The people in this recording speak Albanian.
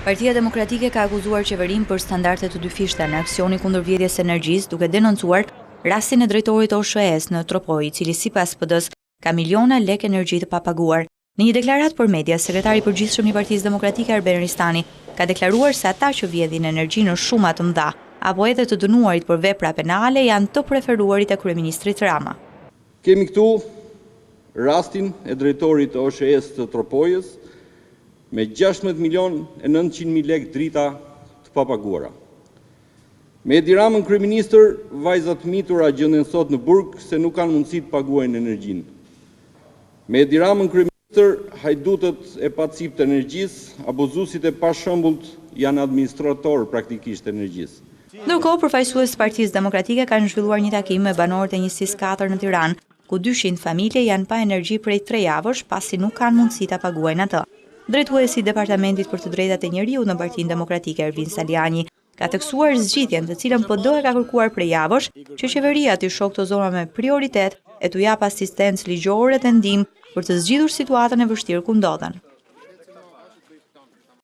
Partia Demokratike ka akuzuar qeverinë për standarde të dyfishta në aksioni kundër vjedhjes së energjisë, duke denoncuar rastin e drejtorit OSHE-s në Tropoj, i cili sipas PD-s ka miliona lek energji të papaguar. Në një deklaratë për media, sekretari i përgjithshëm i Partisë Demokratike Arben Ristani ka deklaruar se ata që vjedhin energji në shuma të mëdha apo edhe të dënuarit për vepra penale janë të preferuarit e kryeministrit Rama. Kemi këtu rastin e drejtorit të OSHE-s të Tropojës me 16.900.000 lek drita të papaguara. Me Edi Ramën kryeministër, vajzat mitura gjenden sot në burg se nuk kanë mundësi të paguajnë energjinë. Me Edi Ramën kryeministër, hajdutët e pacip të energjisë, abuzuesit e pashëmbullt janë administratorë praktikisht të energjisë. Ndërkohë, përfaqësues të Partisë Demokratike kanë zhvilluar një takim me banorët e njësisë 4 në Tiranë, ku 200 familje janë pa energji prej 3 javësh pasi nuk kanë mundësi ta paguajnë atë. Drejtuesi i Departamentit për të Drejtat e Njeriut në Partinë Demokratike Ervin Saliani ka theksuar zgjidhjen të cilën PD e ka kërkuar prej javësh që qeveria t'i shohë këto zona me prioritet e t'u jap asistencë ligjore dhe ndihmë për të zgjidhur situatën e vështirë ku ndodhen.